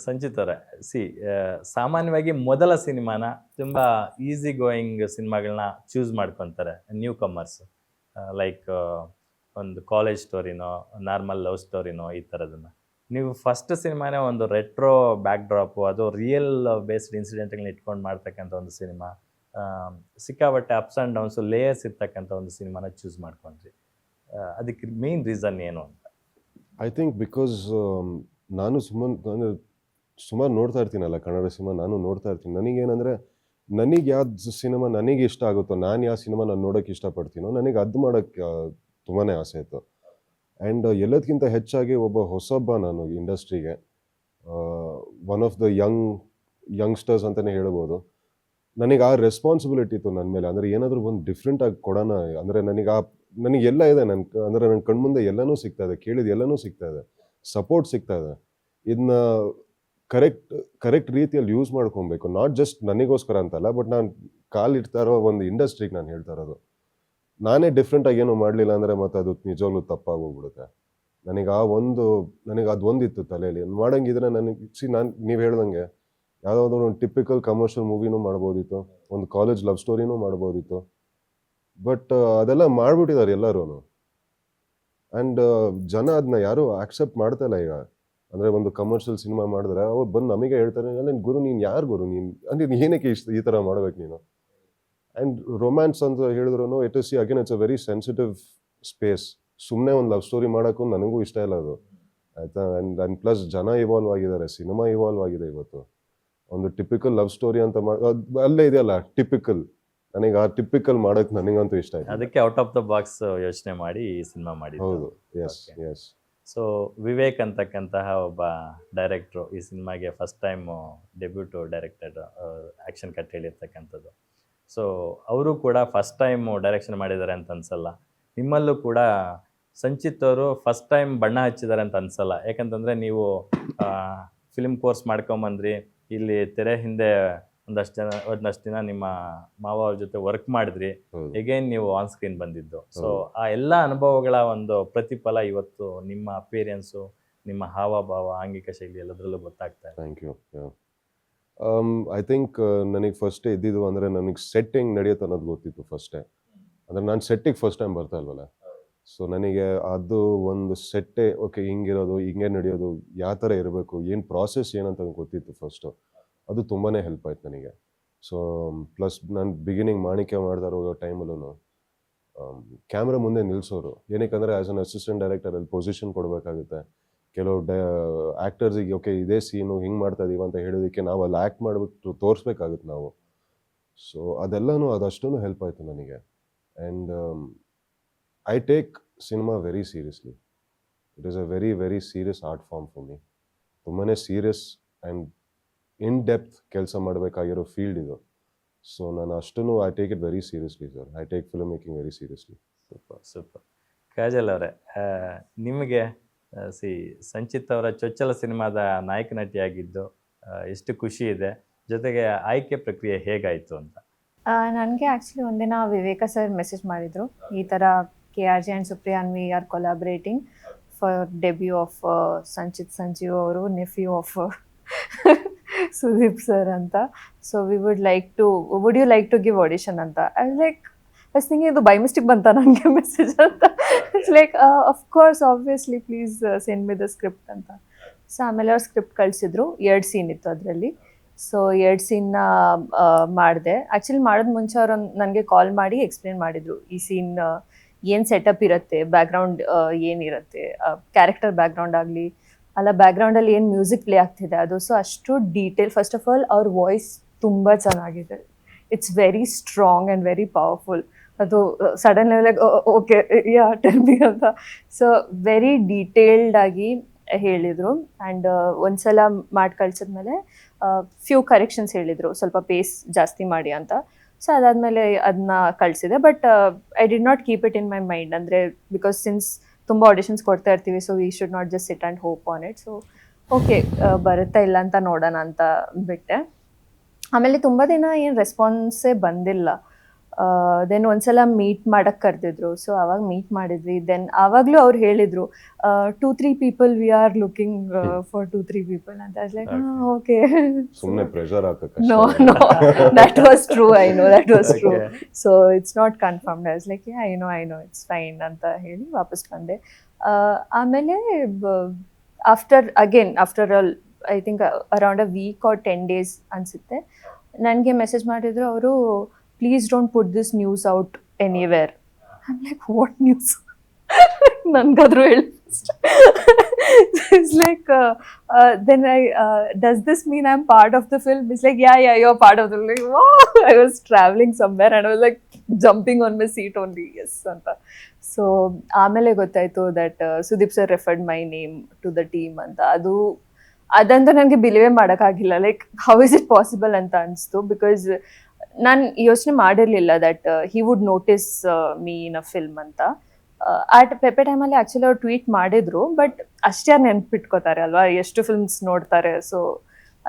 ಸಂಚಿತ್ ಅವರೇ, ಸಿ ಸಾಮಾನ್ಯವಾಗಿ ಮೊದಲ ಸಿನಿಮಾನ ತುಂಬ ಈಸಿ ಗೋಯಿಂಗ್ ಸಿನಿಮಾಗಳನ್ನ ಚೂಸ್ ಮಾಡ್ಕೊತಾರೆ ನ್ಯೂ ಕಮರ್ಸ್. ಲೈಕ್ ಒಂದು ಕಾಲೇಜ್ ಸ್ಟೋರಿನೋ, ನಾರ್ಮಲ್ ಲವ್ ಸ್ಟೋರಿನೋ, ಈ ಥರದನ್ನು. ನೀವು ಫಸ್ಟ್ ಸಿನಿಮಾನೇ ಒಂದು ರೆಟ್ರೋ ಬ್ಯಾಕ್ ಡ್ರಾಪು, ಅದು ರಿಯಲ್ ಬೇಸ್ಡ್ ಇನ್ಸಿಡೆಂಟ್ಗಳನ್ನ ಇಟ್ಕೊಂಡು ಮಾಡ್ತಕ್ಕಂಥ ಒಂದು ಸಿನಿಮಾ, ಸಿಕ್ಕಾಬಟ್ಟೆ ಅಪ್ಸ್ ಆ್ಯಂಡ್ ಡೌನ್ಸು ಲೇಯರ್ಸ್ ಇರ್ತಕ್ಕಂಥ ಒಂದು ಸಿನಿಮಾನ ಚೂಸ್ ಮಾಡ್ಕೊಂಡ್ರಿ. ಅದಕ್ಕೆ ಮೇನ್ ರೀಸನ್ ಏನು ಅಂತ? ಐ ಥಿಂಕ್ ಬಿಕಾಸ್ ನಾನು ಸುಮಾರು ನೋಡ್ತಾ ಇರ್ತೀನಲ್ಲ ಕನ್ನಡ ಸಿನಿಮಾ, ನಾನು ನೋಡ್ತಾ ಇರ್ತೀನಿ. ನನಗೇನಂದರೆ, ನನಗೆ ಯಾವ್ದು ಸಿನಿಮಾ ನನಗೆ ಇಷ್ಟ ಆಗುತ್ತೋ, ನಾನು ಯಾವ ಸಿನಿಮಾ ನಾನು ನೋಡೋಕ್ಕೆ ಇಷ್ಟಪಡ್ತೀನೋ, ನನಗೆ ಅದು ಮಾಡೋಕ್ಕೆ ತುಂಬಾ ಆಸೆ ಇತ್ತು. ಆ್ಯಂಡ್ ಎಲ್ಲದಕ್ಕಿಂತ ಹೆಚ್ಚಾಗಿ ಒಬ್ಬ ಹೊಸೊಬ್ಬ ನಾನು ಇಂಡಸ್ಟ್ರಿಗೆ, ಒನ್ ಆಫ್ ದ ಯಂಗ್ಸ್ಟರ್ಸ್ ಅಂತಲೇ ಹೇಳ್ಬೋದು. ನನಗೆ ಆ ರೆಸ್ಪಾನ್ಸಿಬಿಲಿಟಿ ಇತ್ತು ನನ್ನ ಮೇಲೆ. ಅಂದರೆ ಏನಾದರೂ ಒಂದು ಡಿಫ್ರೆಂಟಾಗಿ ಕೊಡೋಣ. ಅಂದರೆ ನನಗೆಲ್ಲ ಇದೆ, ಅಂದರೆ ನನ್ನ ಕಣ್ಮುಂದೆ ಎಲ್ಲನೂ ಸಿಗ್ತಾ ಇದೆ, ಕೇಳಿದ ಎಲ್ಲನೂ ಸಿಗ್ತಾ ಇದೆ, ಸಪೋರ್ಟ್ ಸಿಗ್ತಾ ಇದೆ. ಇದನ್ನ ಕರೆಕ್ಟ್ ರೀತಿಯಲ್ಲಿ ಯೂಸ್ ಮಾಡ್ಕೊಬೇಕು. ನಾಟ್ ಜಸ್ಟ್ ನನಗೋಸ್ಕರ ಅಂತಲ್ಲ, ಬಟ್ ನಾನು ಕಾಲಿಡ್ತಾ ಇರೋ ಒಂದು ಇಂಡಸ್ಟ್ರಿಗೆ ನಾನು ಹೇಳ್ತಾ ಇರೋದು. ನಾನೇ ಡಿಫ್ರೆಂಟಾಗಿ ಏನೂ ಮಾಡಲಿಲ್ಲ ಅಂದರೆ ಮತ್ತೆ ಅದು ನಿಜವಾಗ್ಲೂ ತಪ್ಪಾಗೋಗ್ಬಿಡುತ್ತೆ. ನನಗೆ ಅದೊಂದಿತ್ತು ತಲೆಯಲ್ಲಿ. ಮಾಡೋಂಗಿದ್ರೆ ನೀವು ಹೇಳ್ದಂಗೆ ಯಾವುದಾದ್ರೂ ಒಂದು ಟಿಪಿಕಲ್ ಕಮರ್ಷಿಯಲ್ ಮೂವಿನೂ ಮಾಡ್ಬೋದಿತ್ತು, ಒಂದು ಕಾಲೇಜ್ ಲವ್ ಸ್ಟೋರಿನೂ ಮಾಡ್ಬೋದಿತ್ತು. ಬಟ್ ಅದೆಲ್ಲ ಮಾಡಿಬಿಟ್ಟಿದ್ದಾರೆ ಎಲ್ಲರೂ. ಆ್ಯಂಡ್ ಜನ ಅದನ್ನ ಯಾರೂ ಆಕ್ಸೆಪ್ಟ್ ಮಾಡ್ತಾ ಇಲ್ಲ ಈಗ. ಅಂದರೆ ಒಂದು ಕಮರ್ಷಿಯಲ್ ಸಿನಿಮಾ ಮಾಡಿದ್ರೆ ಅವ್ರು ಬಂದು ನಮಗೆ ಹೇಳ್ತಾರೆ, ಅಲ್ಲ ಗುರು ನೀನು ಯಾರು ಗುರು, ನೀನು ಏನಕ್ಕೆ ಈ ಥರ ಮಾಡ್ಬೇಕು ನೀನು. ಆ್ಯಂಡ್ ರೊಮ್ಯಾನ್ಸ್ ಅಂತ ಹೇಳಿದ್ರು it's a very sensitive space. ಸುಮ್ಮನೆ ಒಂದು ಲವ್ ಸ್ಟೋರಿ ಮಾಡೋಕ್ಕೂ ನನಗೂ ಇಷ್ಟ ಇಲ್ಲ ಅದು, ಆಯಿತಾ. ಆ್ಯಂಡ್ ಪ್ಲಸ್ ಜನ ಇವಾಲ್ವ್ ಆಗಿದ್ದಾರೆ, ಸಿನಿಮಾ ಇವಾಲ್ವ್ ಆಗಿದೆ ಇವತ್ತು. ಒಂದು ಟಿಪಿಕಲ್ ಲವ್ ಸ್ಟೋರಿ ಅಂತ ಅಲ್ಲೇ ಇದೆಯಲ್ಲ ಟಿಪಿಕಲ್, ನನಗೆ ಆ ಟಿಪಿಕಲ್ ಮಾಡೋಕ್ಕೆ ನನಗಂತೂ ಇಷ್ಟ ಆಯ್ತು. ಅದಕ್ಕೆ ಔಟ್ ಆಫ್ ದ ಬಾಕ್ಸ್ ಯೋಚನೆ ಮಾಡಿ ಈ ಸಿನಿಮಾ ಮಾಡಿ. ಹೌದು, ಎಸ್ ಎಸ್. ಸೊ ವಿವೇಕ್ ಅಂತಕ್ಕಂತಹ ಒಬ್ಬ ಡೈರೆಕ್ಟ್ರು ಈ ಸಿನಿಮಾಗೆ first time debut directed action cut ಹೇಳಿರ್ತಕ್ಕಂಥದ್ದು. ಸೊ ಅವರು ಕೂಡ ಫಸ್ಟ್ ಟೈಮು ಡೈರೆಕ್ಷನ್ ಮಾಡಿದ್ದಾರೆ ಅಂತ ಅನ್ಸಲ್ಲ. ನಿಮ್ಮಲ್ಲೂ ಕೂಡ ಸಂಚಿತ್ ಅವರು ಫಸ್ಟ್ ಟೈಮ್ ಬಣ್ಣ ಹಚ್ಚಿದ್ದಾರೆ ಅಂತ ಅನ್ಸಲ್ಲ. ಯಾಕಂತಂದರೆ ನೀವು ಫಿಲ್ಮ್ ಕೋರ್ಸ್ ಮಾಡ್ಕೊಂಬಂದ್ರಿ, ಇಲ್ಲಿ ತೆರೆ ಹಿಂದೆ ಒಂದಷ್ಟು ದಿನ ನಿಮ್ಮ ಮಾವ ಅವ್ರ ಜೊತೆ ವರ್ಕ್ ಮಾಡಿದ್ರಿ, ಎಗೇನ್ ನೀವು ಆನ್ ಸ್ಕ್ರೀನ್ ಬಂದಿದ್ದು. ಸೊ ಆ ಎಲ್ಲ ಅನುಭವಗಳ ಒಂದು ಪ್ರತಿಫಲ ಇವತ್ತು ನಿಮ್ಮ ಅಪಿಯರೆನ್ಸು, ನಿಮ್ಮ ಹಾವಭಾವ, ಆಂಗಿಕ ಶೈಲಿ ಎಲ್ಲದರಲ್ಲೂ ಗೊತ್ತಾಗ್ತಾ ಇದೆ. Thank you. ಐ ಥಿಂಕ್ ನನಗೆ ಫಸ್ಟೇ ಇದ್ದಿದ್ದು ಅಂದರೆ, ನನಗೆ ಸೆಟ್ಟಿಂಗ್ ನಡೆಯುತ್ತೆ ಅನ್ನೋದು ಗೊತ್ತಿತ್ತು ಫಸ್ಟೇ. ಅಂದರೆ ನಾನು ಸೆಟ್ಟಿಗೆ ಫಸ್ಟ್ ಟೈಮ್ ಬರ್ತಾ ಇಲ್ವಲ್ಲ, ಸೊ ನನಗೆ ಅದು ಒಂದು ಸೆಟ್ಟೇ ಓಕೆ ಹಿಂಗಿರೋದು, ಹಿಂಗೆ ನಡೆಯೋದು, ಯಾವ ಥರ ಇರಬೇಕು, ಏನು ಪ್ರಾಸೆಸ್ ಏನಂತ ಗೊತ್ತಿತ್ತು ಫಸ್ಟು. ಅದು ತುಂಬಾ ಹೆಲ್ಪ್ ಆಯ್ತು ನನಗೆ. ಸೊ ಪ್ಲಸ್ ನಾನು ಬಿಗಿನಿಂಗ್ ಮಾಣಿಕ್ಯ ಮಾಡ್ತಾ ಇರೋ ಟೈಮಲ್ಲೂ ಕ್ಯಾಮ್ರಾ ಮುಂದೆ ನಿಲ್ಲಿಸೋರು. ಏನಕ್ಕೆ ಆ್ಯಸ್ ಅನ್ ಅಸಿಸ್ಟೆಂಟ್ ಡೈರೆಕ್ಟರ್ ಅಲ್ಲಿ ಪೊಸಿಷನ್ ಕೊಡಬೇಕಾಗುತ್ತೆ. ಕೆಲವು ಆ್ಯಕ್ಟರ್ಸಿಗೆ ಓಕೆ ಇದೇ ಸೀನು ಹಿಂಗೆ ಮಾಡ್ತಾ ಇದೀವಿ ಅಂತ ಹೇಳೋದಕ್ಕೆ ನಾವು ಅಲ್ಲಿ ಆ್ಯಕ್ಟ್ ಮಾಡಿಬಿಟ್ಟು ತೋರಿಸ್ಬೇಕಾಗುತ್ತೆ ನಾವು. ಸೊ ಅದಷ್ಟೂ ಹೆಲ್ಪ್ ಆಯಿತು ನನಗೆ. And I take cinema very seriously. It is a very very serious art form for me. ತುಂಬಾ ಸೀರಿಯಸ್ ಆ್ಯಂಡ್ ಇನ್ ಡೆಪ್ತ್ ಕೆಲಸ ಮಾಡಬೇಕಾಗಿರೋ ಫೀಲ್ಡ್ ಇದು. ಸೊ ನಾನು I take it very seriously sir. I take film making very seriously. Super. Kajal ಅವರೇ, ನಿಮಗೆ ಸಂಚಿತ್ ಅವರ ಚೊಚ್ಚಲ ಸಿನಿಮಾದ ನಾಯಕ ನಟಿಯಾಗಿದ್ದು ಎಷ್ಟು ಖುಷಿ ಇದೆ, ಜೊತೆಗೆ ಆಯ್ಕೆ ಪ್ರಕ್ರಿಯೆ ಹೇಗಾಯಿತು ಅಂತ? ನನಗೆ ಆ್ಯಕ್ಚುಲಿ ಒಂದಿನ ವಿವೇಕ ಸರ್ ಮೆಸೇಜ್ ಮಾಡಿದರು, ಈ ಥರ KRJ and Supriyan we are collaborating for debut of Sanchit Sanjeev ಅವರು, ನೆಫ್ಯೂ ಆಫ್ ಸುದೀಪ್ ಸರ್ ಅಂತ. So would you like to give audition ಅಂತ. ಐ ವಾಸ್ ಥಿಂಕಿಂಗ್ ಇದು ಬೈ ಮಿಸ್ಟೇಕ್ ಬಂತ ನನಗೆ ಮೆಸೇಜ್ ಅಂತ. It's of course obviously please send me the script ಅಂತ. So ಆಮೇಲೆ ಅವ್ರು ಸ್ಕ್ರಿಪ್ಟ್ ಕಳಿಸಿದ್ರು. 2 ಸೀನ್ ಇತ್ತು ಅದರಲ್ಲಿ. ಸೊ 2 ಸೀನ್ನ ಮಾಡಿದೆ. ಆ್ಯಕ್ಚುಲಿ ಮಾಡೋದು ಮುಂಚೆ ಅವರು ನನಗೆ ಕಾಲ್ ಮಾಡಿ ಎಕ್ಸ್ಪ್ಲೇನ್ ಮಾಡಿದರು, ಈ ಸೀನ್ ಏನು ಸೆಟಪ್ ಇರುತ್ತೆ, ಬ್ಯಾಕ್ಗ್ರೌಂಡ್ ಏನಿರುತ್ತೆ, ಕ್ಯಾರೆಕ್ಟರ್ ಬ್ಯಾಕ್ಗ್ರೌಂಡ್ ಆಗಲಿ ಅಲ್ಲ ಬ್ಯಾಕ್ಗ್ರೌಂಡಲ್ಲಿ ಏನು ಮ್ಯೂಸಿಕ್ ಪ್ಲೇ ಆಗ್ತಿದೆ ಅದು. ಸೊ ಅಷ್ಟು ಡೀಟೇಲ್. ಫಸ್ಟ್ ಆಫ್ ಆಲ್ ಅವ್ರ ವಾಯ್ಸ್ ತುಂಬ ಚೆನ್ನಾಗಿದೆ. It's very strong and very powerful. ಅದು sudden level okay yeah tell me ಅಂತ. ಸೊ ವೆರಿ ಡೀಟೇಲ್ಡ್ ಆಗಿ ಹೇಳಿದರು. ಆ್ಯಂಡ್ ಒಂದ್ಸಲ ಮಾಡಿ ಕಳ್ಸಿದ್ಮೇಲೆ ಫ್ಯೂ ಕರೆಕ್ಷನ್ಸ್ ಹೇಳಿದರು, ಸ್ವಲ್ಪ ಪೇಸ್ ಜಾಸ್ತಿ ಮಾಡಿ ಅಂತ. ಸೊ ಅದಾದಮೇಲೆ ಅದನ್ನ ಕಳಿಸಿದೆ. But I did not keep it in my mind. ಅಂದರೆ ಬಿಕಾಸ್ ಸಿನ್ಸ್ ತುಂಬ ಆಡಿಷನ್ಸ್ ಕೊಡ್ತಾ ಇರ್ತೀವಿ, so we should not just sit and hope on it. So okay ಬರುತ್ತಾ ಇಲ್ಲ ಅಂತ ನೋಡೋಣ ಅಂತ ಬಿಟ್ಟೆ. ಆಮೇಲೆ ತುಂಬ ದಿನ ಏನು ರೆಸ್ಪಾನ್ಸೇ ಬಂದಿಲ್ಲ. ದೆನ್ ಒಂದ್ಸಲ ಮೀಟ್ ಮಾಡಕ್ಕೆ ಕರೆದಿದ್ರು, ಸೊ ಅವಾಗ ಮೀಟ್ ಮಾಡಿದ್ವಿ. ದೆನ್ ಆವಾಗಲೂ ಅವ್ರು ಹೇಳಿದ್ರು 2-3 people we are looking for 2-3 people ಅಂತ. ಲೈಕ್ ಓಕೆ, ಸುಮ್ಮನೆ ಪ್ರೆಷರ್ ಹಾಕಕ್ಕೆ no no that was true, I know that was true. So it's not confirmed. I was like yeah, I know it's fine ಅಂತ ಹೇಳಿ ವಾಪಸ್ ಬಂದೆ. ಆಮೇಲೆ after I think around a week or 10 days ಅನ್ಸುತ್ತೆ, ನನಗೆ message ಮಾಡಿದ್ರು ಅವರು, please don't put this news out anywhere. I'm like what news? ನನ್ಗಾದ್ರು ಹೇಳಿ. It's like then does this mean I'm part of the film? It's like yeah you're part of the film. Like, wow, I was traveling somewhere and I was like jumping on my seat only, yes anta. So ಆಮೇಲೆ ಗೊತ್ತಾಯ್ತು that Sudeep sir referred my name to the team ಅಂತ. ಅದಂತೂ ನನಗೆ ಬಿಲೀವೇ ಮಾಡೋಕ್ಕಾಗಿಲ್ಲ. Like how is it possible ಅಂತ ಅನಿಸ್ತು, because ನಾನು ಯೋಚನೆ ಮಾಡಿರಲಿಲ್ಲ that he would notice me in a film ಅಂತ. ಆ ಪೆಪ್ಪೆ ಟೈಮಲ್ಲಿ ಆ್ಯಕ್ಚುಲಿ ಅವ್ರು ಟ್ವೀಟ್ ಮಾಡಿದ್ರು, ಬಟ್ ಅಷ್ಟೇ ನೆನ್ಪಿಟ್ಕೋತಾರೆ ಅಲ್ವಾ, ಎಷ್ಟು ಫಿಲ್ಮ್ಸ್ ನೋಡ್ತಾರೆ, ಸೊ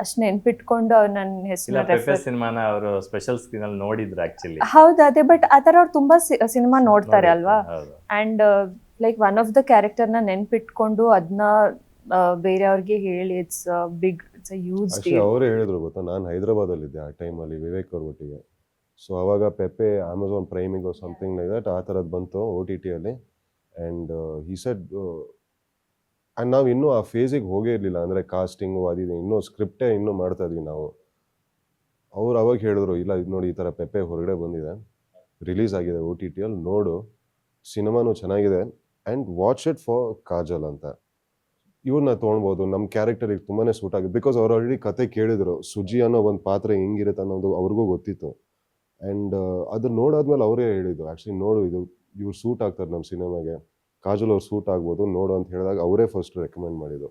ಅಷ್ಟು ನೆನ್ಪಿಟ್ಕೊಂಡು ಅವ್ರು ನನ್ನ ಇಲ್ಲ ಪೆಪ್ಪೆ ಹೆಸರು. ಸಿನಿಮಾನ ಅವರು ಸ್ಪೆಷಲ್ ಸ್ಕ್ರೀನ್ ಅಲ್ಲಿ ನೋಡಿದ್ರು ಆಕ್ಚುಲಿ. ಹೌದು ಅದೇ, ಬಟ್ ಆ ಥರ ಅವ್ರು ತುಂಬ ಸಿನಿಮಾ ನೋಡ್ತಾರೆ ಅಲ್ವಾ. ಹೌದು. And like one of the ಕ್ಯಾರೆಕ್ಟರ್ನ ನೆನ್ಪಿಟ್ಕೊಂಡು ಅದನ್ನ ಬೇರೆಯವ್ರಿಗೆ ಹೇಳಿ, ಇಟ್ಸ್ ಅ ಹ್ಯೂಜ್ ಅಷ್ಟೇ ಡೀಲ್. ಅವರೇ ಹೇಳಿದ್ರು ಗೊತ್ತಾ, ನಾನು ಹೈದರಾಬಾದಲ್ಲಿದ್ದೆ ಆ ಟೈಮಲ್ಲಿ ವಿವೇಕ್ ಅವ್ರ ಒಟ್ಟಿಗೆ. ಸೊ ಅವಾಗ ಪೆಪ್ಪೆ ಅಮೆಝಾನ್ ಪ್ರೈಮಿಗೋ ಸಮಥಿಂಗ್ ಲೈಕ್ ದಟ್ ಆ ಥರದ್ದು ಬಂತು OTTಯಲ್ಲಿ. ಆ್ಯಂಡ್ ಹಿ ಸೆಡ್, ಆ್ಯಂಡ್ ನಾವು ಇನ್ನೂ ಆ ಫೇಸಿಗೆ ಹೋಗೇ ಇರಲಿಲ್ಲ, ಅಂದರೆ ಕಾಸ್ಟಿಂಗು ಅದಿದೆ, ಇನ್ನೂ ಸ್ಕ್ರಿಪ್ಟೇ ಇನ್ನೂ ಮಾಡ್ತಾ ಇದ್ವಿ ನಾವು. ಅವ್ರು ಅವಾಗ ಹೇಳಿದ್ರು, ಇಲ್ಲ ಇದು ನೋಡಿ ಈ ಥರ ಪೆಪ್ಪೆ ಹೊರಗಡೆ ಬಂದಿದೆ, ರಿಲೀಸ್ ಆಗಿದೆ OTTಯಲ್ಲಿ, ನೋಡು, ಸಿನಿಮಾನು ಚೆನ್ನಾಗಿದೆ, and watch it for Kajal ಅಂತ. ಇವ್ರನ್ನ ತೊಗೊಳ್ಬೋದು, ನಮ್ಮ ಕ್ಯಾರೆಕ್ಟರಿಗೆ ತುಂಬಾ ಸೂಟ್ ಆಗಿದೆ. ಬಿಕಾಸ್ ಅವ್ರು ಆಲ್ರೆಡಿ ಕತೆ ಕೇಳಿದ್ರು, ಸುಜಿ ಅನ್ನೋ ಒಂದು ಪಾತ್ರ ಹೆಂಗಿರುತ್ತೆ ಅನ್ನೋದು ಅವ್ರಿಗೂ ಗೊತ್ತಿತ್ತು. ಆ್ಯಂಡ್ ಅದು ನೋಡಾದ್ಮೇಲೆ ಅವರೇ ಹೇಳಿದ್ದು, ಆ್ಯಕ್ಚುಲಿ ನೋಡು ಇವ್ರು ಸೂಟ್ ಆಗ್ತಾರೆ ನಮ್ಮ ಸಿನಿಮಾಗೆ, ಕಾಜಲ್ ಅವ್ರು ಸೂಟ್ ಆಗ್ಬೋದು ನೋಡು ಅಂತ ಹೇಳಿದಾಗ ಅವರೇ ಫಸ್ಟ್ ರೆಕಮೆಂಡ್ ಮಾಡಿದ್ದು.